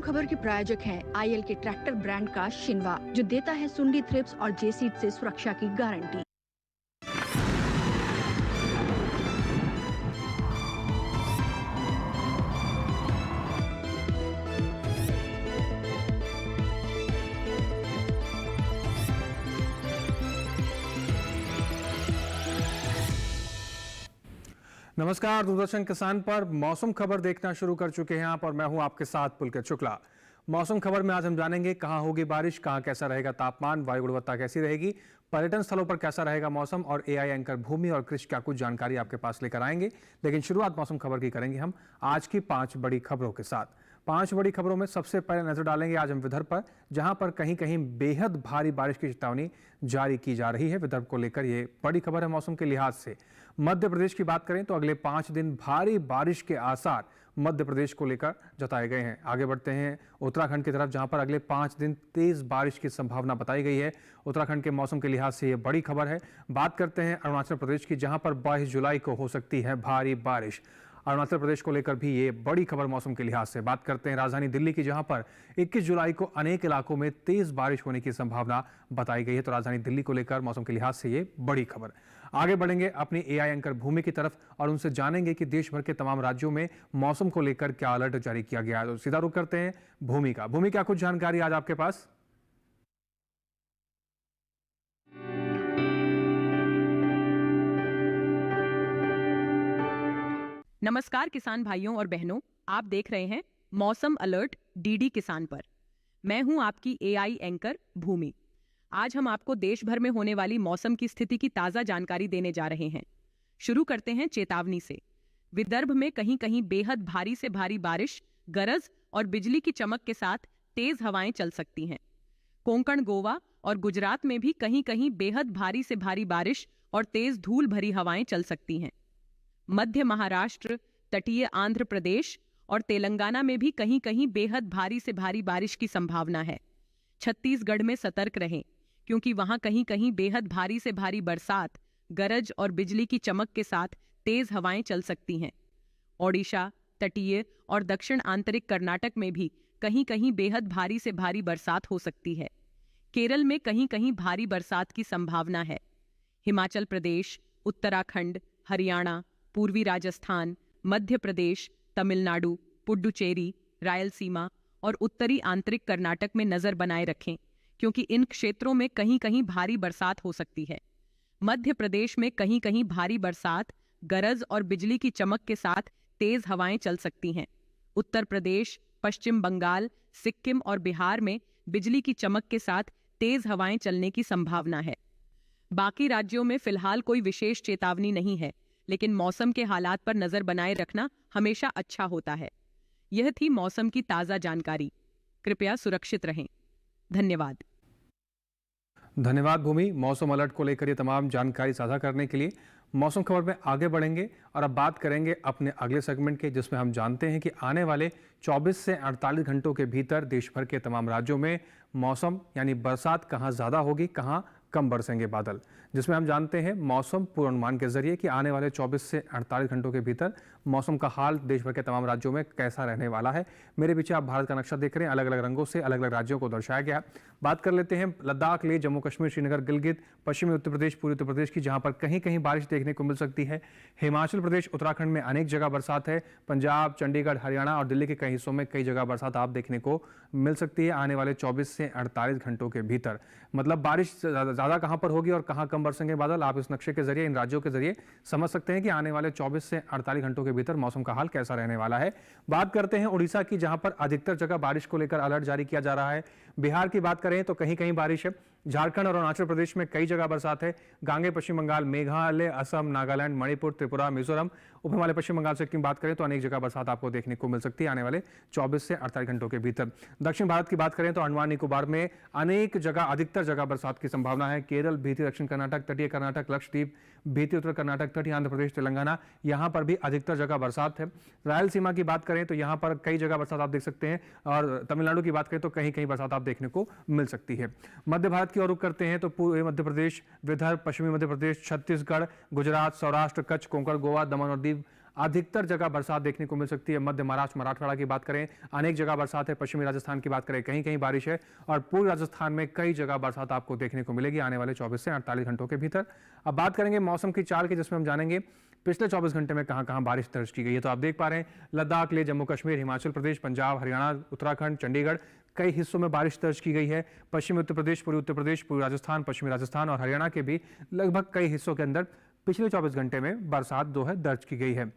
मौसम खबर के प्रायोजक हैं आईएल के ट्रैक्टर ब्रांड का शिनवा, जो देता है सुंडी थ्रिप्स और जेसीड से सुरक्षा की गारंटी। नमस्कार, दूरदर्शन किसान पर मौसम खबर देखना शुरू कर चुके हैं आप और मैं हूं आपके साथ पुलकित शुक्ला। मौसम खबर में आज हम जानेंगे कहां होगी बारिश, कहां कैसा रहेगा तापमान, वायु गुणवत्ता कैसी रहेगी, पर्यटन स्थलों पर कैसा रहेगा मौसम और एआई एंकर भूमि और कृषि क्या कुछ जानकारी आपके पास लेकर आएंगे। लेकिन शुरुआत मौसम खबर की करेंगे हम आज की 5 बड़ी खबरों के साथ। 5 बड़ी खबरों में सबसे पहले नजर डालेंगे आज हम विदर्भ पर, जहां पर कहीं कहीं बेहद भारी बारिश की चेतावनी जारी की जा रही है। विदर्भ को लेकर ये बड़ी खबर है मौसम के लिहाज से। मध्य प्रदेश की बात करें तो अगले 5 दिन भारी बारिश के आसार मध्य प्रदेश को लेकर जताए गए हैं। आगे बढ़ते हैं उत्तराखंड की तरफ, जहां पर अगले 5 दिन तेज बारिश की संभावना बताई गई है। उत्तराखंड के मौसम के लिहाज से यह बड़ी खबर है। बात करते हैं अरुणाचल प्रदेश की, जहां पर 22 जुलाई को हो सकती है भारी बारिश। अरुणाचल प्रदेश को लेकर भी ये बड़ी खबर मौसम के लिहाज से। बात करते हैं राजधानी दिल्ली की, जहां पर 21 जुलाई को अनेक इलाकों में तेज बारिश होने की संभावना बताई गई है। तो राजधानी दिल्ली को लेकर मौसम के लिहाज से ये बड़ी खबर। आगे बढ़ेंगे अपनी एआई एंकर भूमि की तरफ और उनसे जानेंगे कि देश भर के तमाम राज्यों में मौसम को लेकर क्या अलर्ट जारी किया गया है। तो सीधा रुख करते हैं भूमि का। भूमि, क्या कुछ जानकारी आज आपके पास? नमस्कार किसान भाइयों और बहनों, आप देख रहे हैं मौसम अलर्ट डीडी किसान पर। मैं हूं आपकी एआई एंकर भूमि। आज हम आपको देश भर में होने वाली मौसम की स्थिति की ताजा जानकारी देने जा रहे हैं। शुरू करते हैं चेतावनी से। विदर्भ में कहीं कहीं बेहद भारी से भारी बारिश, गरज और बिजली की चमक के साथ तेज हवाएं चल सकती हैं। कोंकण, गोवा और गुजरात में भी कहीं कहीं बेहद भारी से भारी बारिश और तेज धूल भरी हवाएं चल सकती हैं। मध्य महाराष्ट्र, तटीय आंध्र प्रदेश और तेलंगाना में भी कहीं कहीं बेहद भारी से भारी बारिश की संभावना है। छत्तीसगढ़ में सतर्क रहें, क्योंकि वहां कहीं कहीं बेहद भारी से भारी बरसात, गरज और बिजली की चमक के साथ तेज हवाएं चल सकती हैं। ओडिशा, तटीय और दक्षिण आंतरिक कर्नाटक में भी कहीं कहीं बेहद भारी से भारी बरसात हो सकती है। केरल में कहीं कहीं भारी बरसात की संभावना है। हिमाचल प्रदेश, उत्तराखंड, हरियाणा, पूर्वी राजस्थान, मध्य प्रदेश, तमिलनाडु, पुडुचेरी, रायलसीमा और उत्तरी आंतरिक कर्नाटक में नजर बनाए रखें, क्योंकि इन क्षेत्रों में कहीं कहीं भारी बरसात हो सकती है। मध्य प्रदेश में कहीं कहीं भारी बरसात, गरज और बिजली की चमक के साथ तेज हवाएं चल सकती हैं। उत्तर प्रदेश, पश्चिम बंगाल, सिक्किम और बिहार में बिजली की चमक के साथ तेज हवाएं चलने की संभावना है। बाकी राज्यों में फिलहाल कोई विशेष चेतावनी नहीं है, लेकिन मौसम के हालात पर नजर बनाए रखना हमेशा अच्छा होता है। यह थी मौसम की ताजा जानकारी। कृपया सुरक्षित रहें। धन्यवाद। धन्यवाद भूमि, मौसम अलर्ट को लेकर ये तमाम जानकारी साझा करने के लिए। मौसम खबर में आगे बढ़ेंगे और अब बात करेंगे अपने अगले सेगमेंट के, जिसमें हम जानते हैं कि आने वाले 24 से 48 घंटों के भीतर देश भर के तमाम राज्यों में मौसम यानी बरसात कहां ज्यादा होगी, कहां कम बरसेंगे बादल, जिसमें हम जानते हैं मौसम पूर्वानुमान के जरिए कि आने वाले 24 से 48 घंटों के भीतर मौसम का हाल देश भर के तमाम राज्यों में कैसा रहने वाला है। मेरे पीछे आप भारत का नक्शा देख रहे हैं, अलग अलग रंगों से अलग अलग राज्यों को दर्शाया गया है। बात कर लेते हैं लद्दाख, लेह, जम्मू कश्मीर, श्रीनगर, गिलगित, पश्चिमी उत्तर प्रदेश, पूर्वी उत्तर प्रदेश की, जहां पर कहीं कहीं बारिश देखने को मिल सकती है। हिमाचल प्रदेश, उत्तराखंड में अनेक जगह बरसात है। पंजाब, चंडीगढ़, हरियाणा और दिल्ली के कई हिस्सों में कई जगह बरसात आप देखने को मिल सकती है आने वाले 24 से 48 घंटों के भीतर। मतलब बारिश ज्यादा कहां पर होगी और कहां कम बरसेंगे बादल, आप इस नक्शे के जरिए, इन राज्यों के जरिए समझ सकते हैं कि आने वाले 24 से 48 घंटों के भीतर मौसम का हाल कैसा रहने वाला है। बात करते हैं उड़ीसा की, जहां पर अधिकतर जगह बारिश को लेकर अलर्ट जारी किया जा रहा है। बिहार की बात करें तो कहीं कहीं बारिश है। झारखंड और अरुणाचल प्रदेश में कई जगह बरसात है। गांगे पश्चिम बंगाल, मेघालय, असम, नागालैंड, मणिपुर, त्रिपुरा, मिजोरम, उप हिमालय पश्चिम बंगाल से की बात करें तो अनेक जगह बरसात आपको देखने को मिल सकती है आने वाले 24 से 48 घंटों के भीतर। दक्षिण भारत की बात करें तो अंडमान निकोबार में अनेक जगह, अधिकतर जगह बरसात की संभावना है। केरल, भीती दक्षिण कर्नाटक, तटीय कर्नाटक, लक्षद्वीप, भीती उत्तर कर्नाटक, तटीय आंध्र प्रदेश, तेलंगाना, यहां पर भी अधिकतर जगह बरसात है। रायलसीमा की बात करें तो यहां पर कई जगह बरसात आप देख सकते हैं और तमिलनाडु की बात करें तो कहीं कहीं बरसात आप देखने को मिल सकती है। मध्य भारत की ओर रुख करते हैं तो पूर्वी मध्य प्रदेश, विदर्भ, पश्चिमी मध्य प्रदेश, छत्तीसगढ़, गुजरात, सौराष्ट्र, कच्छ, कोंकण, गोवा, दमन और दीव अधिकतर जगह बरसात देखने को मिल सकती है। मध्य महाराष्ट्र, मराठवाड़ा की बात करें, अनेक जगह बरसात है। पश्चिमी राजस्थान की बात करें, कहीं कहीं बारिश है। और पूर्वी राजस्थान में कई जगह बरसात आपको देखने को मिलेगी आने वाले 24 से 48 घंटों के भीतर। अब बात करेंगे मौसम की चाल की, जिसमें हम जानेंगे पिछले 24 घंटे में कहां कहां बारिश दर्ज की गई है। तो आप देख पा रहे हैं, लद्दाख, ले, जम्मू कश्मीर, हिमाचल प्रदेश, पंजाब, हरियाणा, उत्तराखंड, चंडीगढ़, कई हिस्सों में बारिश दर्ज की गई है। पश्चिमी उत्तर प्रदेश, पूर्वी राजस्थान, पश्चिमी राजस्थान और हरियाणा के भी लगभग कई हिस्सों के अंदर पिछले 24 घंटे में बरसात जो है दर्ज की गई है।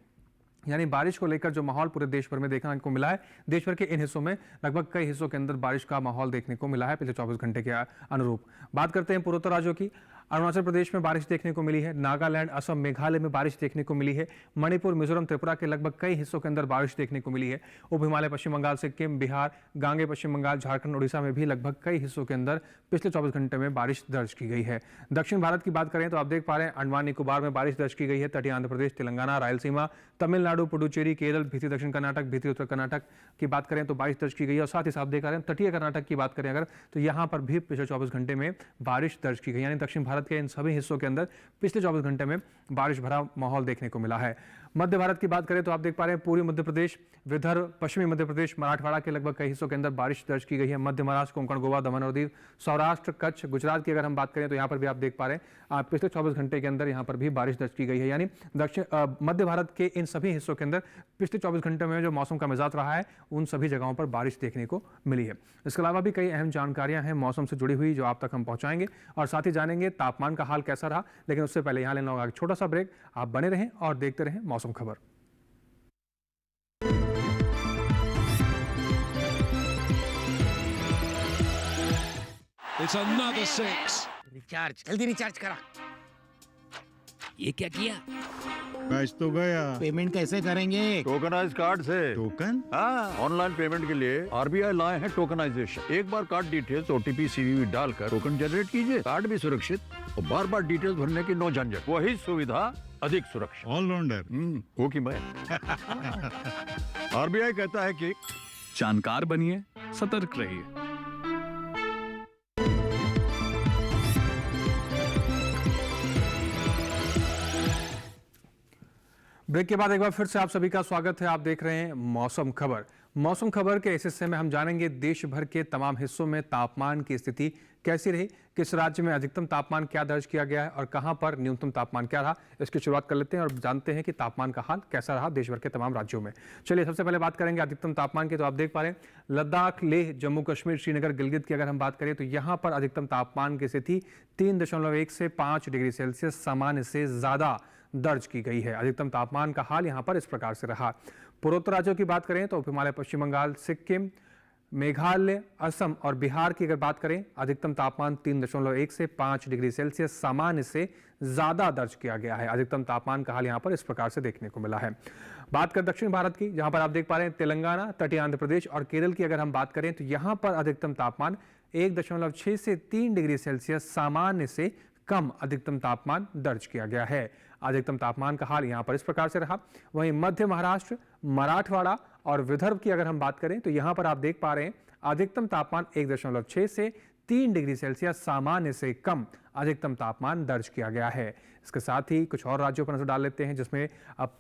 यानी बारिश को लेकर जो माहौल पूरे देश भर में देखने को मिला है, देश भर के इन हिस्सों में लगभग कई हिस्सों के अंदर बारिश का माहौल देखने को मिला है पिछले 24 घंटे के अनुरूप। बात करते हैं पूर्वोत्तर राज्यों की। अरुणाचल प्रदेश में बारिश देखने को मिली है, नागालैंड, असम, मेघालय में बारिश देखने को मिली है, मणिपुर, मिजोरम, त्रिपुरा के लगभग कई हिस्सों के अंदर बारिश देखने को मिली है। उप हिमालय, पश्चिम बंगाल, सिक्किम, बिहार, गांगे, पश्चिम बंगाल, झारखंड, उड़ीसा में भी लगभग कई हिस्सों के अंदर पिछले 24 घंटे में बारिश दर्ज की गई है। दक्षिण भारत की बात करें तो आप देख पा रहे हैं, अंडमान निकोबार में बारिश दर्ज की गई है। तटीय आंध्र प्रदेश, तेलंगाना, रायलसीमा, तमिलनाडु, पुडुचेरी, केरल, भीतरी दक्षिण कर्नाटक, भीतरी उत्तर कर्नाटक की बात करें तो बारिश दर्ज की गई है। और साथ ही साथ देख रहे हैं, तटीय कर्नाटक की बात करें अगर, तो यहाँ पर भी पिछले 24 घंटे में बारिश दर्ज की गई। यानी दक्षिण भारत के इन सभी हिस्सों के अंदर पिछले 24 घंटे में बारिश भरा माहौल देखने को मिला है। मध्य भारत की बात करें तो आप देख पा रहे हैं, पूर्वी मध्य प्रदेश, विदर्भ, पश्चिमी मध्य प्रदेश, मराठवाड़ा के लगभग कई हिस्सों के अंदर बारिश दर्ज की गई है। मध्य महाराष्ट्र, कोंकण, गोवा, दमन और दीव, सौराष्ट्र, कच्छ, गुजरात की अगर हम बात करें तो यहाँ पर भी आप देख पा रहे हैं, पिछले 24 घंटे के अंदर यहाँ पर भी बारिश दर्ज की गई है। यानी मध्य भारत के इन सभी हिस्सों के अंदर पिछले 24 घंटे में जो मौसम का मिजाज रहा है, उन सभी जगहों पर बारिश देखने को मिली है। इसके अलावा भी कई अहम जानकारियां हैं मौसम से जुड़ी हुई, जो आप तक हम पहुंचाएंगे और साथ ही जानेंगे तापमान का हाल कैसा रहा। लेकिन उससे पहले यहाँ लेना होगा एक छोटा सा ब्रेक। आप बने रहें और देखते रहें मौसम खबर। It's another six. रिचार्ज, जल्दी रिचार्ज करा। ये क्या किया? मैच तो गया। पेमेंट कैसे करेंगे? टोकनाइज कार्ड से। टोकन? हाँ, ऑनलाइन पेमेंट के लिए आरबीआई लाए हैं टोकनाइजेशन। एक बार कार्ड डिटेल्स, ओटीपी, सीवीवी डालकर टोकन जनरेट कीजिए। कार्ड भी सुरक्षित और बार बार डिटेल्स भरने की नो झंझट। वही सुविधा अधिक सुरक्षित। ऑलराउंडर वो की मैं। आरबीआई कहता है कि जानकार बनिए, सतर्क रहिए। ब्रेक के बाद एक बार फिर से आप सभी का स्वागत है। आप देख रहे हैं मौसम खबर। मौसम खबर के इस हिस्से में हम जानेंगे देश भर के तमाम हिस्सों में तापमान की स्थिति कैसी रही, किस राज्य में अधिकतम तापमान क्या दर्ज किया गया है और कहां पर न्यूनतम तापमान क्या रहा। इसकी शुरुआत कर लेते हैं और जानते हैं कि तापमान का हाल कैसा रहा देश भर के तमाम राज्यों में। चलिए सबसे पहले बात करेंगे अधिकतम तापमान की। तो आप देख पा रहे हैं, लद्दाख, लेह, जम्मू कश्मीर, श्रीनगर, गिलगित की अगर हम बात करें तो यहाँ पर अधिकतम तापमान की स्थिति 3.1 से 5 डिग्री सेल्सियस सामान्य से ज्यादा दर्ज की गई है। अधिकतम तापमान का हाल यहाँ पर इस प्रकार से रहा। पूर्वोत्तर राज्यों की बात करें तो उप हिमालय, पश्चिम बंगाल, सिक्किम, मेघालय, असम और बिहार की अगर बात करें, अधिकतम तापमान 3.1 से 5 डिग्री सेल्सियस सामान्य से ज्यादा दर्ज किया गया है। अधिकतम तापमान का हाल यहाँ पर इस प्रकार से देखने को मिला है। बात कर दक्षिण भारत की, जहां पर आप देख पा रहे हैं, तेलंगाना, तटीय आंध्र प्रदेश और केरल की अगर हम बात करें तो यहाँ पर अधिकतम तापमान 1.6 से 3 डिग्री सेल्सियस सामान्य से कम अधिकतम तापमान दर्ज किया गया है। अधिकतम तापमान का हाल यहाँ पर इस प्रकार से रहा। वहीं मध्य महाराष्ट्र, मराठवाड़ा और विदर्भ की अगर हम बात करें तो यहाँ पर आप देख पा रहे हैं, अधिकतम तापमान 1.6 से 3 डिग्री सेल्सियस सामान्य से कम अधिकतम तापमान दर्ज किया गया है। इसके साथ ही कुछ और राज्यों पर नजर डाल लेते हैं, जिसमें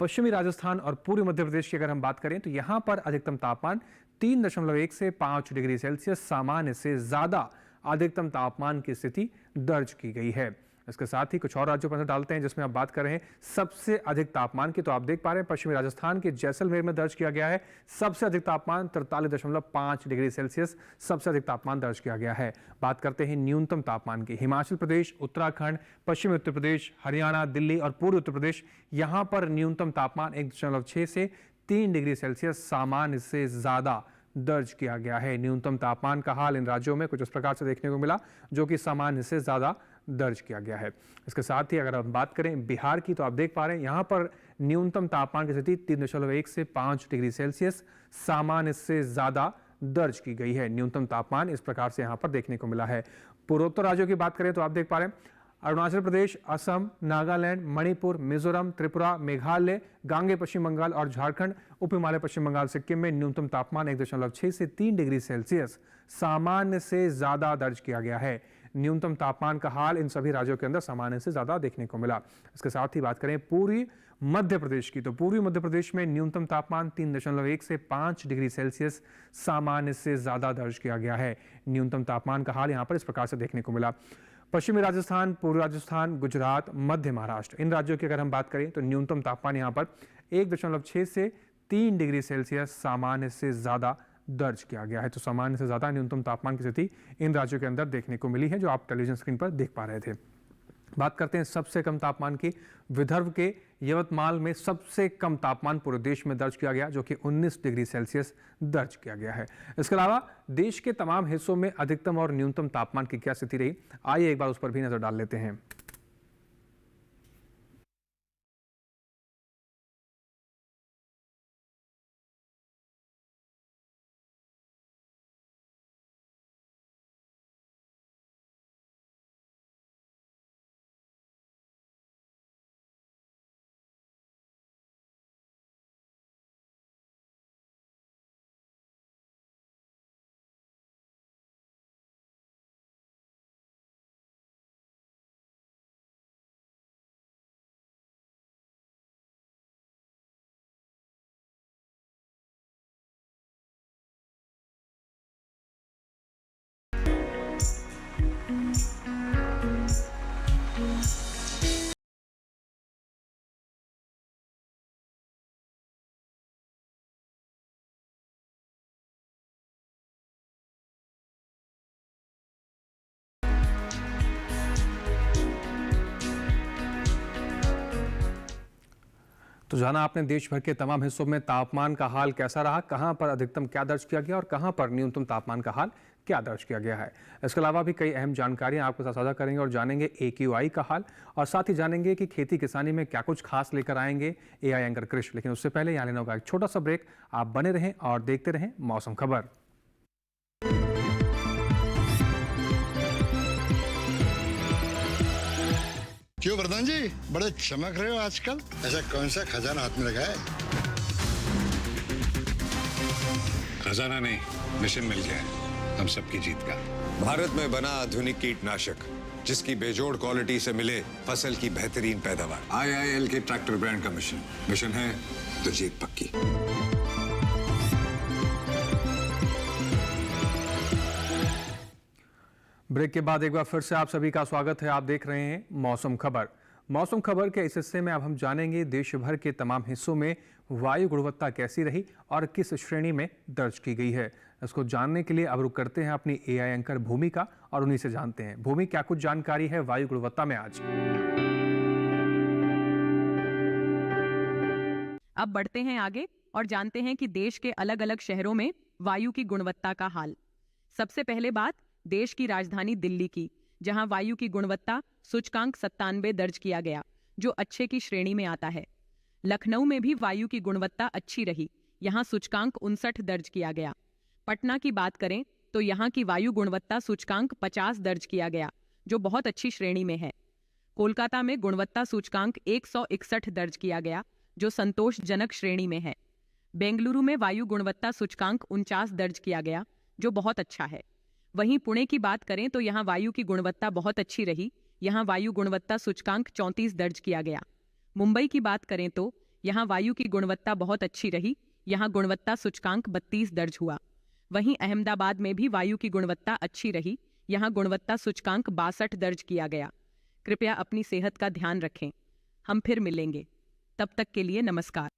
पश्चिमी राजस्थान और पूर्वी मध्य प्रदेश की अगर हम बात करें तो यहाँ पर अधिकतम तापमान 3.1 से 5 डिग्री सेल्सियस सामान्य से ज्यादा अधिकतम तापमान की स्थिति दर्ज की गई है। इसके साथ ही कुछ और राज्यों पर नजर डालते हैं, जिसमें आप बात कर रहे हैं सबसे अधिक तापमान की। तो आप देख पा रहे हैं, पश्चिमी राजस्थान के जैसलमेर में दर्ज किया गया है सबसे अधिक तापमान 43.5 डिग्री सेल्सियस सबसे अधिक तापमान दर्ज किया गया है। बात करते हैं न्यूनतम तापमान की। हिमाचल प्रदेश, उत्तराखंड, पश्चिमी उत्तर प्रदेश, हरियाणा, दिल्ली और पूर्वी उत्तर प्रदेश, यहाँ पर न्यूनतम तापमान 1.6 से 3 डिग्री सेल्सियस सामान्य से ज्यादा दर्ज किया गया है। न्यूनतम तापमान का हाल इन राज्यों में कुछ इस प्रकार से देखने को मिला, जो कि सामान्य से ज्यादा दर्ज किया गया है। इसके साथ ही अगर हम बात करें बिहार की, तो आप देख पा रहे हैं यहाँ पर न्यूनतम तापमान की स्थिति 3.1 से 5 डिग्री सेल्सियस सामान्य से ज्यादा दर्ज की गई है। न्यूनतम तापमान इस प्रकार से यहाँ पर देखने को मिला है। पूर्वोत्तर राज्यों की बात करें तो आप देख पा रहे हैं, अरुणाचल प्रदेश, असम, नागालैंड, मणिपुर, मिजोरम, त्रिपुरा, मेघालय, गांगे, पश्चिम बंगाल और झारखंड, उप हिमालय, पश्चिम बंगाल, सिक्किम में न्यूनतम तापमान 1.6 से 3 डिग्री सेल्सियस सामान्य से ज्यादा दर्ज किया गया है। न्यूनतम तापमान का हाल इन सभी राज्यों के अंदर सामान्य से ज़्यादा देखने को मिला। इसके साथ ही बात करें पूर्वी मध्य प्रदेश की, तो पूर्वी मध्य प्रदेश में न्यूनतम तापमान 3.1 से 5 डिग्री सेल्सियस सामान्य से ज़्यादा दर्ज किया गया है। न्यूनतम तापमान का हाल यहाँ पर इस प्रकार से देखने को मिला। पश्चिमी राजस्थान, पूर्वी राजस्थान, गुजरात, मध्य महाराष्ट्र, इन राज्यों की अगर हम बात करें तो न्यूनतम तापमान यहाँ पर 1.6 से 3 डिग्री सेल्सियस सामान्य से ज़्यादा दर्ज किया गया है। तो सामान्य से ज़्यादा न्यूनतम तापमान की स्थिति इन राज्यों के अंदर देखने को मिली है, जो आप टेलीविजन स्क्रीन पर देख पा रहे थे। बात करते हैं सबसे कम तापमान की। विदर्भ के यवतमाल में सबसे कम तापमान पूरे देश में दर्ज किया गया, जो कि 19 डिग्री सेल्सियस दर्ज किया गया है। इसके अलावा देश के तमाम हिस्सों में अधिकतम और न्यूनतम तापमान की क्या स्थिति रही, आइए एक बार उस पर भी नजर डाल लेते हैं। तो जाना आपने देश भर के तमाम हिस्सों में तापमान का हाल कैसा रहा, कहां पर अधिकतम क्या दर्ज किया गया और कहां पर न्यूनतम तापमान का हाल क्या दर्ज किया गया है। इसके अलावा भी कई अहम जानकारियां आपके साथ साझा करेंगे और जानेंगे AQI का हाल, और साथ ही जानेंगे कि खेती किसानी में क्या कुछ खास लेकर आएंगे AI एंकर कृष। लेकिन उससे पहले यहाँ लेना होगा एक छोटा सा ब्रेक। आप बने रहें और देखते रहें मौसम खबर। क्यों प्रधान जी, बड़े चमक रहे हो आजकल? ऐसा कौन सा खजाना हाथ में लगा है? खजाना नहीं, मिशन मिल गया है हम सबकी जीत का। भारत में बना आधुनिक कीटनाशक जिसकी बेजोड़ क्वालिटी से मिले फसल की बेहतरीन पैदावार। IIL के ट्रैक्टर ब्रांड का मिशन है तो जीत पक्की। ब्रेक के बाद एक बार फिर से आप सभी का स्वागत है। आप देख रहे हैं मौसम खबर। मौसम खबर के इस हिस्से में अब हम जानेंगे देश भर के तमाम हिस्सों में वायु गुणवत्ता कैसी रही और किस श्रेणी में दर्ज की गई है। इसको जानने के लिए अब रुक करते हैं अपनी AI एंकर भूमि का और उन्हीं से जानते हैं। भूमि, क्या कुछ जानकारी है वायु गुणवत्ता में आज? अब बढ़ते हैं आगे और जानते हैं कि देश के अलग अलग शहरों में वायु की गुणवत्ता का हाल। सबसे पहले बात देश की राजधानी दिल्ली की, जहां वायु की गुणवत्ता सूचकांक 97 दर्ज किया गया, जो अच्छे की श्रेणी में आता है। लखनऊ में भी वायु की गुणवत्ता अच्छी रही, यहां सूचकांक 59 दर्ज किया गया। पटना की बात करें तो यहां की वायु गुणवत्ता सूचकांक 50 दर्ज किया गया, जो बहुत अच्छी श्रेणी में है। कोलकाता में गुणवत्ता सूचकांक 161 दर्ज किया गया, जो संतोषजनक श्रेणी में है। बेंगलुरु में वायु गुणवत्ता सूचकांक 49 दर्ज किया गया, जो बहुत अच्छा है। वहीं पुणे की बात करें तो यहाँ वायु की गुणवत्ता बहुत अच्छी रही, यहाँ वायु गुणवत्ता सूचकांक 34 दर्ज किया गया। मुंबई की बात करें तो यहाँ वायु की गुणवत्ता बहुत अच्छी रही, यहाँ गुणवत्ता सूचकांक 32 दर्ज हुआ। वहीं अहमदाबाद में भी वायु की गुणवत्ता अच्छी रही, यहाँ गुणवत्ता सूचकांक 62 दर्ज किया गया। कृपया अपनी सेहत का ध्यान रखें। हम फिर मिलेंगे, तब तक के लिए नमस्कार।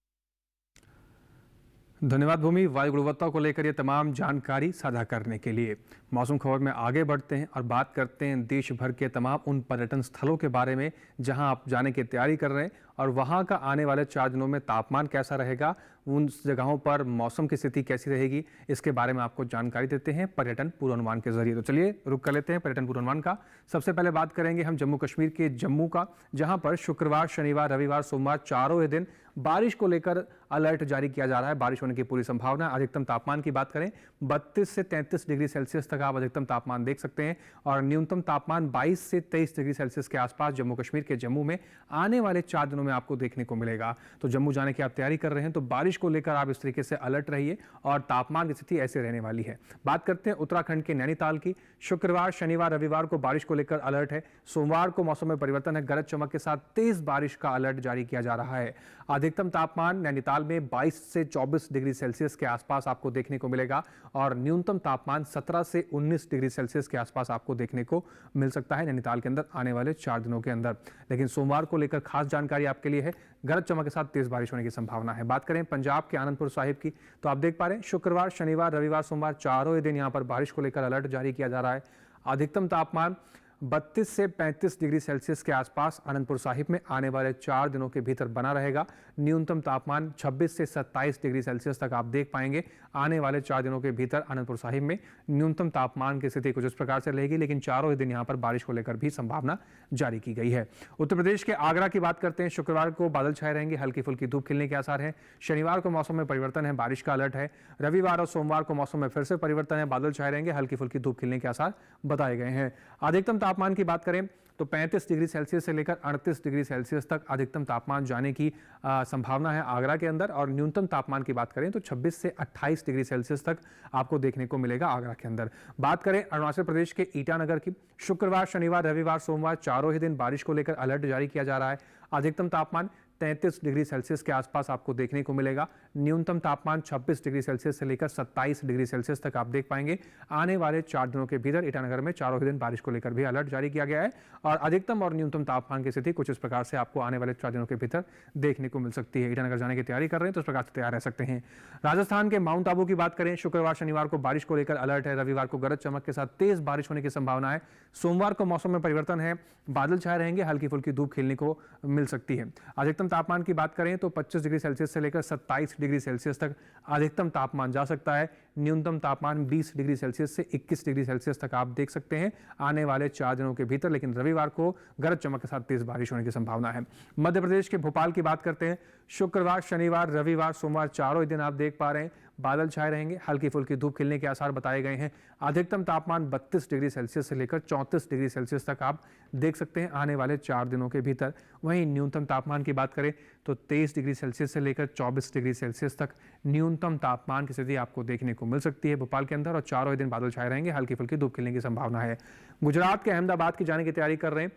धन्यवाद भूमि, वायु गुणवत्ता को लेकर ये तमाम जानकारी साझा करने के लिए। मौसम खबर में आगे बढ़ते हैं और बात करते हैं देश भर के तमाम उन पर्यटन स्थलों के बारे में जहां आप जाने की तैयारी कर रहे हैं और वहां का आने वाले 4 दिनों में तापमान कैसा रहेगा, उन जगहों पर मौसम की स्थिति कैसी रहेगी, इसके बारे में आपको जानकारी देते हैं पर्यटन पूर्वानुमान के जरिए। तो चलिए रुक कर लेते हैं पर्यटन पूर्वानुमान का। सबसे पहले बात करेंगे हम जम्मू कश्मीर के जम्मू का, जहां पर शुक्रवार, शनिवार, रविवार, सोमवार चारों ही दिन बारिश को लेकर अलर्ट जारी किया जा रहा है। बारिश होने की पूरी संभावना। अधिकतम तापमान की बात करें 32 से 33 डिग्री सेल्सियस तक आप अधिकतम तापमान देख सकते हैं और न्यूनतम तापमान 22 से 23 डिग्री सेल्सियस के आसपास जम्मू कश्मीर के जम्मू में आने वाले 4 दिनों में में आपको देखने को मिलेगा। तो जम्मू जाने की आप तैयारी कर रहे हैं तो बारिश को लेकर आप इस तरीके से अलर्ट रहिए और तापमान की स्थिति ऐसे रहने वाली है। बात करते हैं उत्तराखंड के नैनीताल की। शुक्रवार, शनिवार, रविवार को बारिश को लेकर अलर्ट है। सोमवार को मौसम में परिवर्तन है, गरज चमक के साथ तेज बारिश का अलर्ट जारी किया जा रहा है। अधिकतम तापमान नैनीताल में 22 से 24 डिग्री सेल्सियस के आसपास आपको देखने को मिलेगा और न्यूनतम तापमान 17 से 19 डिग्री सेल्सियस के आसपास आपको देखने को मिल सकता है नैनीताल के अंदर आने वाले 4 दिनों के अंदर। लेकिन सोमवार को लेकर खास जानकारी आपके लिए है, गरज चमक के साथ तेज बारिश होने की संभावना है। बात करें पंजाब के आनंदपुर साहिब की तो आप देख पा रहे हैं शुक्रवार, शनिवार, रविवार, सोमवार चारों ही दिन यहां पर बारिश को लेकर अलर्ट जारी किया जा रहा है। अधिकतम तापमान 32 से 35 डिग्री सेल्सियस के आसपास आनंदपुर साहिब में आने वाले 4 दिनों के भीतर बना रहेगा। न्यूनतम तापमान 26 से 27 डिग्री सेल्सियस तक आप देख पाएंगे आने वाले 4 दिनों के भीतर आनंदपुर साहिब में। न्यूनतम तापमान की स्थिति कुछ इस प्रकार से रहेगी, लेकिन चारों ही दिन यहां पर बारिश को लेकर भी संभावना जारी की गई है। उत्तर प्रदेश के आगरा की बात करते हैं। शुक्रवार को बादल छाए रहेंगे, हल्की फुल्की धूप खिलने के आसार हैं। शनिवार को मौसम में परिवर्तन है, बारिश का अलर्ट है। रविवार और सोमवार को मौसम में फिर से परिवर्तन है, बादल छाए रहेंगे, हल्की फुल्की धूप खिलने के आसार बताए गए हैं। अधिकतम तापमान की बात करें तो 35 डिग्री सेल्सियस से लेकर 38 डिग्री सेल्सियस तक अधिकतम तापमान जाने की संभावना है आगरा के अंदर। और न्यूनतम तापमान की बात करें तो 26 से 28 डिग्री सेल्सियस तक आपको देखने को मिलेगा आगरा के अंदर। बात करें अरुणाचल प्रदेश के ईटानगर की। शुक्रवार, शनिवार, रविवार, सोमवार चारों ही दिन बारिश को लेकर अलर्ट जारी किया जा रहा है। अधिकतम तापमान 33 डिग्री सेल्सियस के आसपास आपको देखने को मिलेगा। न्यूनतम तापमान 26 डिग्री सेल्सियस से लेकर 27 डिग्री सेल्सियस तक आप देख पाएंगे आने वाले 4 दिनों के भीतर। ईटानगर में चारों ही दिन बारिश को लेकर भी अलर्ट जारी किया गया है और अधिकतम और न्यूनतम तापमान की स्थिति कुछ इस प्रकार से आपको आने वाले 4 दिनों के भीतर देखने को मिल सकती है। ईटानगर जाने की तैयारी कर रहे हैं तो इस प्रकार से तैयार रह सकते हैं। राजस्थान के माउंट आबू की बात करें, शुक्रवार, शनिवार को बारिश को लेकर अलर्ट है। रविवार को गरज चमक के साथ तेज बारिश होने की संभावना है। सोमवार को मौसम में परिवर्तन है, बादल छाए रहेंगे, हल्की फुल्की धूप खिलने को मिल सकती है। अधिकतम तापमान की बात करें तो 25 डिग्री सेल्सियस से लेकर 27 डिग्री सेल्सियस तक अधिकतम तापमान जा सकता है। न्यूनतम तापमान 20 डिग्री सेल्सियस से 21 डिग्री सेल्सियस तक आप देख सकते हैं आने वाले 4 दिनों के भीतर। लेकिन रविवार को गरज चमक के साथ तेज बारिश होने की संभावना है। मध्य प्रदेश के भोपाल की बात करते हैं। शुक्रवार, शनिवार, रविवार, सोमवार चारों ही दिन आप देख पा रहे हैं बादल छाए रहेंगे, हल्की फुल्की धूप खिलने के आसार बताए गए हैं। अधिकतम तापमान 32 डिग्री सेल्सियस से लेकर 34 डिग्री सेल्सियस तक आप देख सकते हैं आने वाले 4 दिनों के भीतर। वहीं न्यूनतम तापमान की बात करें तो 23 डिग्री सेल्सियस से लेकर 24 डिग्री सेल्सियस तक न्यूनतम तापमान की स्थिति आपको देखने को मिल सकती है भोपाल के अंदर और चारों ही दिन बादल छाए रहेंगे, हल्की फुल्की धूप खिलने की संभावना है। गुजरात के अहमदाबाद की जाने की तैयारी कर रहे हैं।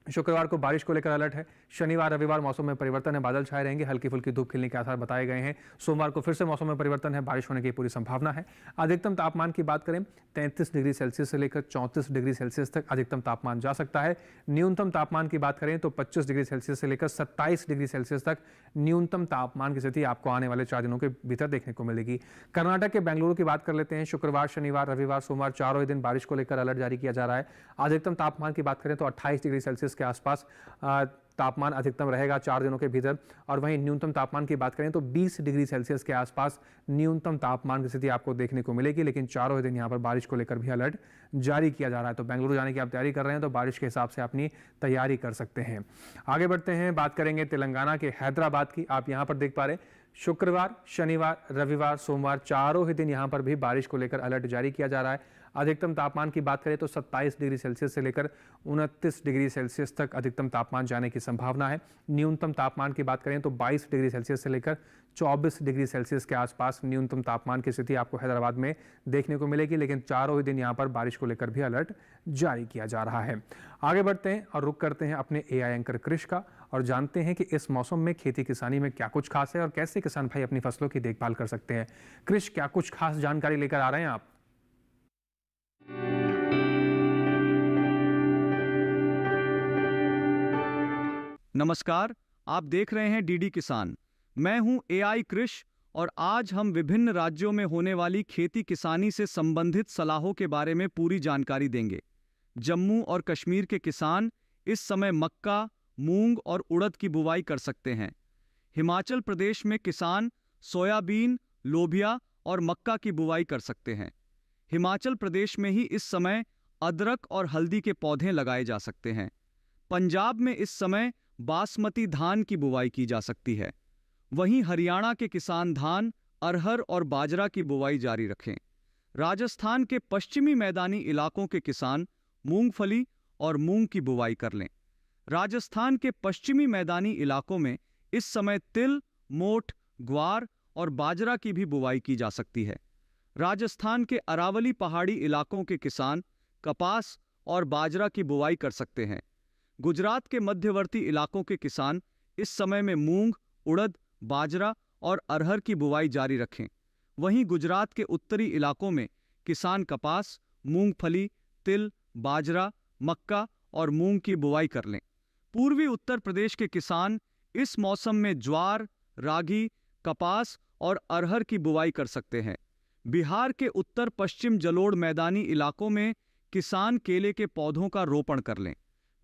शुक्रवार को बारिश को लेकर अलर्ट है। शनिवार, रविवार मौसम में परिवर्तन है, बादल छाए रहेंगे, हल्की फुल्की धूप खिलने के आसार बताए गए हैं। सोमवार को फिर से मौसम में परिवर्तन है, बारिश होने की पूरी संभावना है। अधिकतम तापमान की बात करें 33 डिग्री सेल्सियस से लेकर 34 डिग्री सेल्सियस तक अधिकतम तापमान जा सकता है। न्यूनतम तापमान की बात करें तो 25 डिग्री सेल्सियस से लेकर 27 डिग्री सेल्सियस तक न्यूनतम तापमान की स्थिति आपको आने वाले 4 दिनों के भीतर देखने को मिलेगी। कर्नाटक के बेंगलुरु की बात कर लेते हैं। शुक्रवार, शनिवार, रविवार, सोमवार चारों ही दिन बारिश को लेकर अलर्ट जारी किया जा रहा है। अधिकतम तापमान की बात करें तो 28 डिग्री सेल्सियस के आसपास तापमान अधिकतम रहेगा 4 दिनों के भीतर। और वहीं न्यूनतम तापमान की बात करें तो 20 डिग्री सेल्सियस के आसपास न्यूनतम तापमान की स्थिति आपको देखने को मिलेगी। लेकिन चारों ही दिन यहाँ पर बारिश को लेकर भी अलर्ट जारी किया जा रहा है। तो बेंगलुरु जाने की आप तैयारी कर रहे हैं तो बारिश के हिसाब से अपनी तैयारी कर सकते हैं। आगे बढ़ते हैं, बात करेंगे तेलंगाना के हैदराबाद की। आप यहाँ पर देख पा रहे हैं शुक्रवार, शनिवार, रविवार, सोमवार चारों ही दिन यहाँ पर भी बारिश को लेकर अलर्ट जारी किया जा रहा है। अधिकतम तापमान की बात करें तो 27 डिग्री सेल्सियस से लेकर 29 डिग्री सेल्सियस तक अधिकतम तापमान जाने की संभावना है। न्यूनतम तापमान की बात करें तो 22 डिग्री सेल्सियस से लेकर 24 डिग्री सेल्सियस के आसपास न्यूनतम तापमान की स्थिति आपको हैदराबाद में देखने को मिलेगी। लेकिन चारों ही दिन यहाँ पर बारिश को लेकर भी अलर्ट जारी किया जा रहा है। आगे बढ़ते हैं और रुक करते हैं अपने AI एंकर कृष का और जानते हैं कि इस मौसम में खेती किसानी में क्या कुछ खास है और कैसे किसान भाई अपनी फसलों की देखभाल कर सकते हैं। कृष, क्या कुछ खास जानकारी लेकर आ रहे हैं आप? नमस्कार, आप देख रहे हैं डीडी किसान। मैं हूं AI कृष और आज हम विभिन्न राज्यों में होने वाली खेती किसानी से संबंधित सलाहों के बारे में पूरी जानकारी देंगे। जम्मू और कश्मीर के किसान इस समय मक्का, मूंग और उड़द की बुवाई कर सकते हैं। हिमाचल प्रदेश में किसान सोयाबीन, लोबिया और मक्का की बुवाई कर सकते हैं। हिमाचल प्रदेश में ही इस समय अदरक और हल्दी के पौधे लगाए जा सकते हैं। पंजाब में इस समय बासमती धान की बुवाई की जा सकती है। वहीं हरियाणा के किसान धान, अरहर और बाजरा की बुवाई जारी रखें। राजस्थान के पश्चिमी मैदानी इलाकों के किसान मूंगफली और मूंग की बुवाई कर लें। राजस्थान के पश्चिमी मैदानी इलाकों में इस समय तिल, मोठ, ग्वार और बाजरा की भी बुवाई की जा सकती है। राजस्थान के अरावली पहाड़ी इलाकों के किसान कपास और बाजरा की बुवाई कर सकते हैं। गुजरात के मध्यवर्ती इलाकों के किसान इस समय में मूंग, उड़द, बाजरा और अरहर की बुवाई जारी रखें। वहीं गुजरात के उत्तरी इलाकों में किसान कपास, मूंगफली, तिल, बाजरा, मक्का और मूंग की बुवाई कर लें। पूर्वी उत्तर प्रदेश के किसान इस मौसम में ज्वार, रागी, कपास और अरहर की बुवाई कर सकते हैं। बिहार के उत्तर पश्चिम जलोढ़ मैदानी इलाकों में किसान केले के पौधों का रोपण कर लें।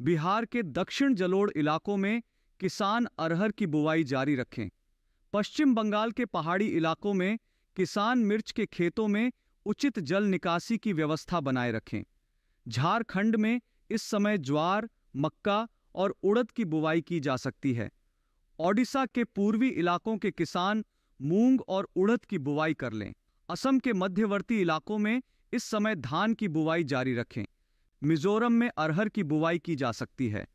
बिहार के दक्षिण जलोढ़ इलाकों में किसान अरहर की बुवाई जारी रखें। पश्चिम बंगाल के पहाड़ी इलाकों में किसान मिर्च के खेतों में उचित जल निकासी की व्यवस्था बनाए रखें। झारखंड में इस समय ज्वार, मक्का और उड़द की बुवाई की जा सकती है। ओडिशा के पूर्वी इलाकों के किसान मूंग और उड़द की बुवाई कर लें। असम के मध्यवर्ती इलाकों में इस समय धान की बुवाई जारी रखें। मिजोरम में अरहर की बुवाई की जा सकती है।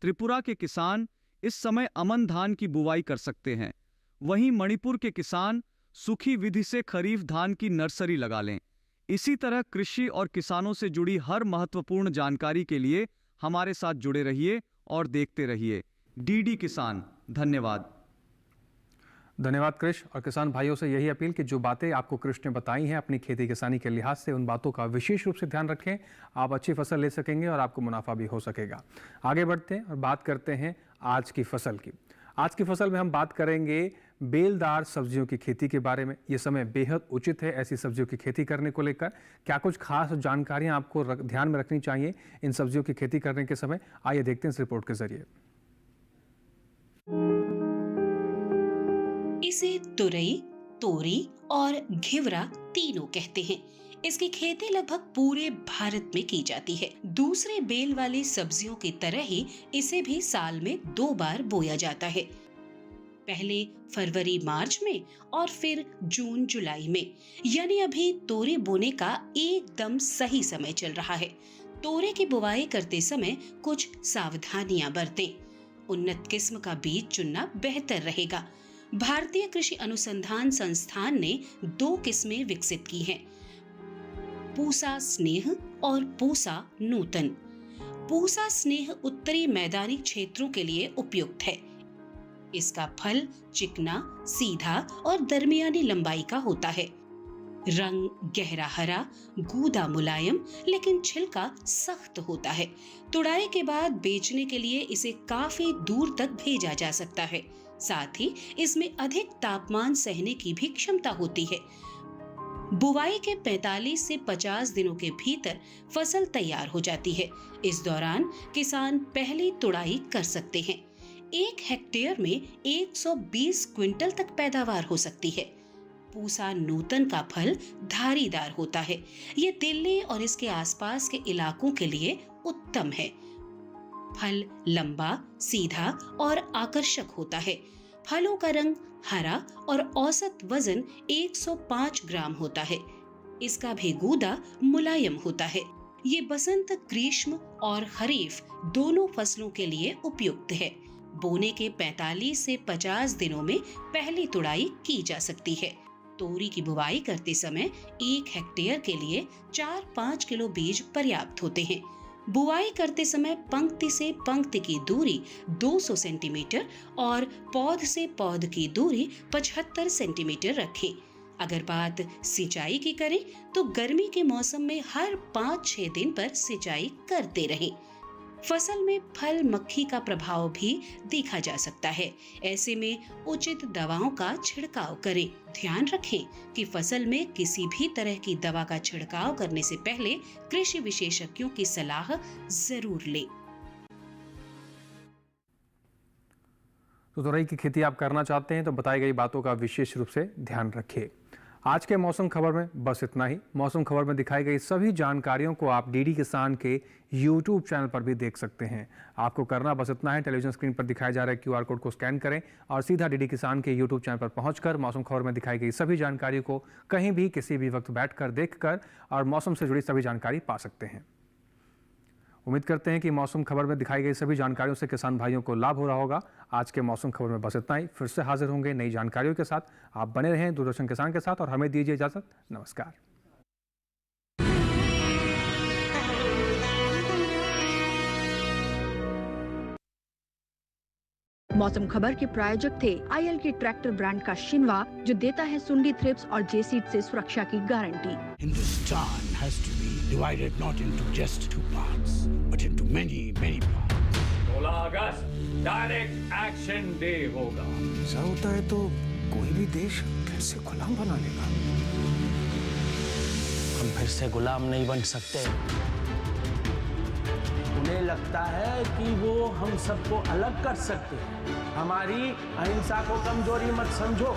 त्रिपुरा के किसान इस समय अमन धान की बुवाई कर सकते हैं। वहीं मणिपुर के किसान सूखी विधि से खरीफ धान की नर्सरी लगा लें। इसी तरह कृषि और किसानों से जुड़ी हर महत्वपूर्ण जानकारी के लिए हमारे साथ जुड़े रहिए और देखते रहिए डीडी किसान। धन्यवाद। धन्यवाद कृष। और किसान भाइयों से यही अपील कि जो बातें आपको कृष ने बताई हैं अपनी खेती किसानी के लिहाज से, उन बातों का विशेष रूप से ध्यान रखें। आप अच्छी फसल ले सकेंगे और आपको मुनाफा भी हो सकेगा। आगे बढ़ते हैं और बात करते हैं आज की फसल की। आज की फसल में हम बात करेंगे बेलदार सब्जियों की खेती के बारे में। ये समय बेहद उचित है ऐसी सब्जियों की खेती करने को लेकर। क्या कुछ खास जानकारियां आपको ध्यान में रखनी चाहिए इन सब्जियों की खेती करने के समय? आइए देखते हैं इस रिपोर्ट के जरिए। इसे तुरई, तोरी और घिवरा तीनों कहते हैं। इसकी खेती लगभग पूरे भारत में की जाती है। दूसरे बेल वाली सब्जियों की तरह ही इसे भी साल में 2 बार बोया जाता है, पहले फरवरी मार्च में और फिर जून जुलाई में। यानी अभी तोरी बोने का एकदम सही समय चल रहा है। तोरे की बुवाई करते समय कुछ सावधानियां बरतें। उन्नत किस्म का बीज चुनना बेहतर रहेगा। भारतीय कृषि अनुसंधान संस्थान ने 2 किस्में विकसित की हैं, पूसा स्नेह और पूसा नूतन। पूसा स्नेह उत्तरी मैदानी क्षेत्रों के लिए उपयुक्त है। इसका फल चिकना, सीधा और दरमियानी लंबाई का होता है। रंग गहरा हरा, गूदा मुलायम, लेकिन छिलका सख्त होता है। तुड़ाई के बाद बेचने के लिए इसे काफी दूर तक भेजा जा सकता है। साथ ही इसमें अधिक तापमान सहने की भी क्षमता होती है। बुवाई के 45 से 50 दिनों के भीतर फसल तैयार हो जाती है। इस दौरान किसान पहली तुड़ाई कर सकते हैं। 1 हेक्टेयर में 120 क्विंटल तक पैदावार हो सकती है। पूसा नूतन का फल धारीदार होता है। ये दिल्ली और इसके आसपास के इलाकों के लिए उत्तम है। फल लंबा, सीधा और आकर्षक होता है। फलों का रंग हरा और औसत वजन 105 ग्राम होता है। इसका भी गूदा मुलायम होता है। ये बसंत, ग्रीष्म और खरीफ दोनों फसलों के लिए उपयुक्त है। बोने के 45 से 50 दिनों में पहली तुड़ाई की जा सकती है। तोरी की बुवाई करते समय 1 हेक्टेयर के लिए 4-5 किलो बीज पर्याप्त होते हैं। बुआई करते समय पंक्ति से पंक्ति की दूरी 200 सेंटीमीटर और पौध से पौध की दूरी 75 सेंटीमीटर रखें। अगर बात सिंचाई की करें तो गर्मी के मौसम में हर 5-6 दिन पर सिंचाई करते रहें। फसल में फल मक्खी का प्रभाव भी देखा जा सकता है। ऐसे में उचित दवाओं का छिड़काव करें। ध्यान रखें कि फसल में किसी भी तरह की दवा का छिड़काव करने से पहले कृषि विशेषज्ञों की सलाह जरूर लें। तो तोरई की खेती आप करना चाहते हैं तो बताई गई बातों का विशेष रूप से ध्यान रखिए। आज के मौसम खबर में बस इतना ही। मौसम खबर में दिखाई गई सभी जानकारियों को आप डीडी किसान के यूट्यूब चैनल पर भी देख सकते हैं। आपको करना बस इतना है, टेलीविजन स्क्रीन पर दिखाए जा रहे QR कोड को स्कैन करें और सीधा डीडी किसान के यूट्यूब चैनल पर पहुंचकर मौसम खबर में दिखाई गई सभी जानकारियों को कहीं भी किसी भी वक्त बैठकर देखकर और मौसम से जुड़ी सभी जानकारी पा सकते हैं। उम्मीद करते हैं कि मौसम खबर में दिखाई गई सभी जानकारियों से किसान भाइयों को लाभ हो रहा होगा। आज के मौसम खबर में बस इतना ही। फिर से हाजिर होंगे नई जानकारियों के साथ। आप बने रहें दूरदर्शन किसान के साथ और हमें दीजिए इजाजत। नमस्कार। मौसम खबर के प्रायोजक थे आईएल के ट्रैक्टर ब्रांड का शिनवा, जो देता है सुंडी थ्रिप्स और जेसीड से सुरक्षा की guarantee. Hindustan has to be divided not into just two parts, but into many parts. 16 August direct action day होगा। ऐसा होता है तो कोई भी देश फिर से गुलाम बना लेगा। हम फिर से गुलाम नहीं बन सकते। उन्हें लगता है कि वो हम सबको अलग कर सकते हैं। हमारी अहिंसा को कमजोरी मत समझो।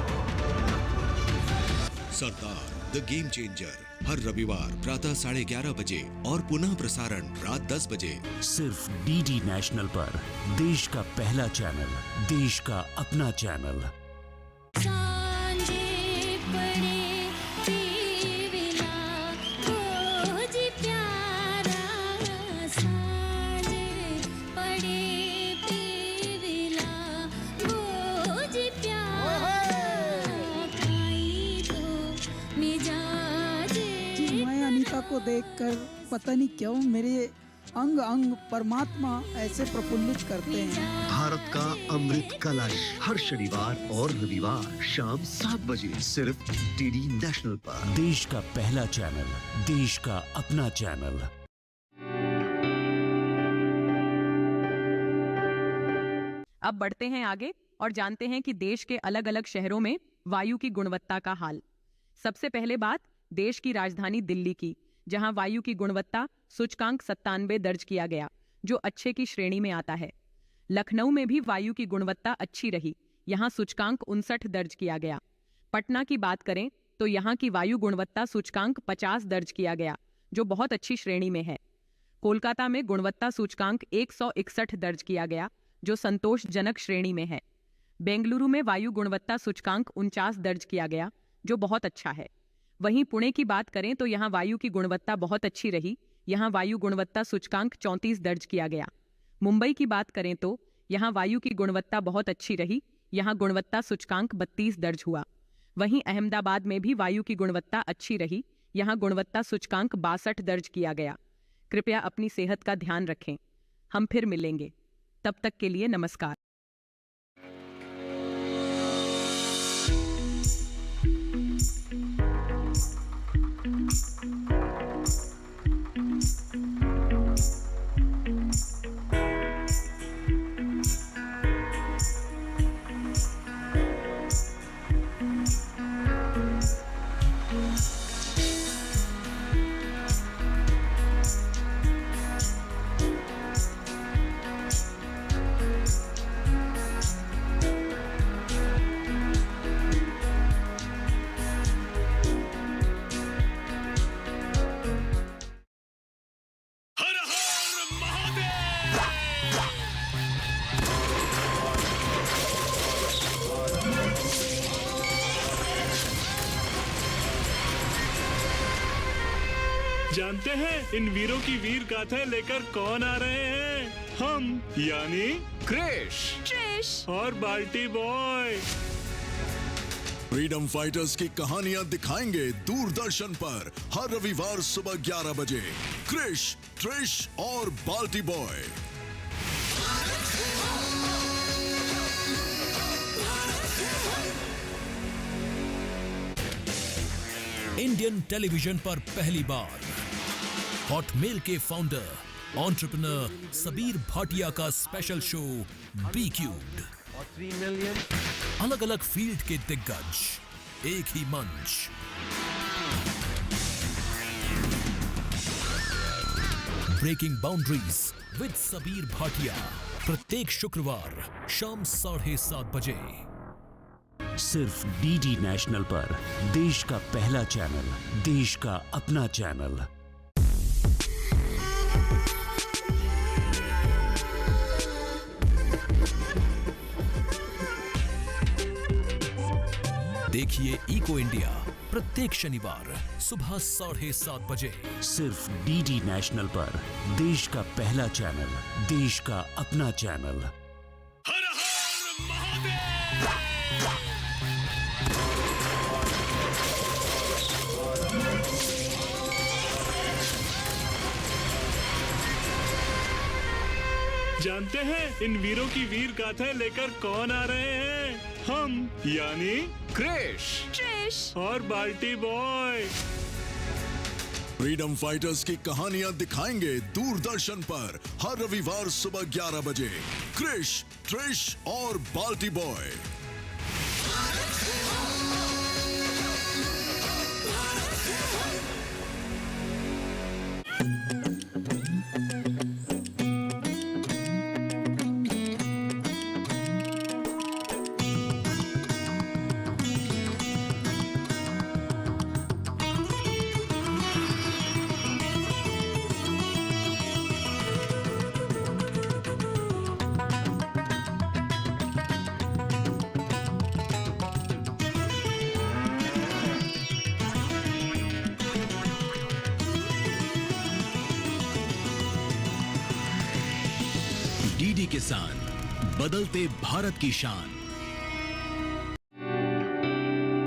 सरदार द गेम चेंजर हर रविवार प्रातः 11:30 बजे और पुनः प्रसारण रात 10 बजे सिर्फ डीडी नेशनल पर। देश का पहला चैनल, देश का अपना चैनल। को देखकर पता नहीं क्यों मेरे अंग अंग परमात्मा ऐसे प्रफुल्लित करते हैं। भारत का अमृत कलश हर शनिवार और रविवार शाम 7 बजे सिर्फ डीडी नेशनल पर। देश का पहला चैनल, देश का अपना चैनल। अब बढ़ते हैं आगे और जानते हैं कि देश के अलग अलग शहरों में वायु की गुणवत्ता का हाल। सबसे पहले बात देश की राजधानी दिल्ली की, जहां वायु की गुणवत्ता सूचकांक 97 दर्ज किया गया, जो अच्छे की श्रेणी में आता है। लखनऊ में भी वायु की गुणवत्ता अच्छी रही, यहां सूचकांक 59 दर्ज किया गया। पटना की बात करें तो यहां की वायु गुणवत्ता सूचकांक 50 दर्ज किया गया, जो बहुत अच्छी श्रेणी में है। कोलकाता में गुणवत्ता सूचकांक 161 दर्ज किया गया, जो संतोषजनक श्रेणी में है। बेंगलुरु में वायु गुणवत्ता सूचकांक 49 दर्ज किया गया, जो बहुत अच्छा है। वहीं पुणे की बात करें तो यहाँ वायु की गुणवत्ता बहुत अच्छी रही, यहाँ वायु गुणवत्ता सूचकांक 34 दर्ज किया गया। मुंबई की बात करें तो यहाँ वायु की गुणवत्ता बहुत अच्छी रही, यहाँ गुणवत्ता सूचकांक 32 दर्ज हुआ। वहीं अहमदाबाद में भी वायु की गुणवत्ता अच्छी रही, यहाँ गुणवत्ता सूचकांक 62 दर्ज किया गया। कृपया अपनी सेहत का ध्यान रखें। हम फिर मिलेंगे, तब तक के लिए नमस्कार। जानते हैं इन वीरों की वीर गाथा लेकर कौन आ रहे हैं? हम यानी क्रिश और बाल्टी बॉय। फ्रीडम फाइटर्स की कहानियां दिखाएंगे दूरदर्शन पर हर रविवार सुबह 11 बजे। क्रिश, ट्रिश और बाल्टी बॉय। इंडियन टेलीविजन पर पहली बार हॉटमेल के फाउंडर एंटरप्रेन्योर सबीर भाटिया का special show B cubed. 3 million अलग अलग फील्ड के दिग्गज, एक ही मंच। Breaking boundaries with Sabeer Bhatia, प्रत्येक शुक्रवार शाम 7:30 बजे सिर्फ डीडी नेशनल पर। देश का पहला चैनल, देश का अपना चैनल। देखिए इको इंडिया प्रत्येक शनिवार सुबह 7:30 बजे सिर्फ डीडी नेशनल पर। देश का पहला चैनल, देश का अपना चैनल। जानते हैं इन वीरों की वीर गाथाएं लेकर कौन आ रहे हैं? हम यानी क्रिश और बाल्टी बॉय। फ्रीडम फाइटर्स की कहानियां दिखाएंगे दूरदर्शन पर हर रविवार सुबह 11 बजे। क्रिश, ट्रिश और बाल्टी बॉय। डीडी किसान, बदलते भारत की शान।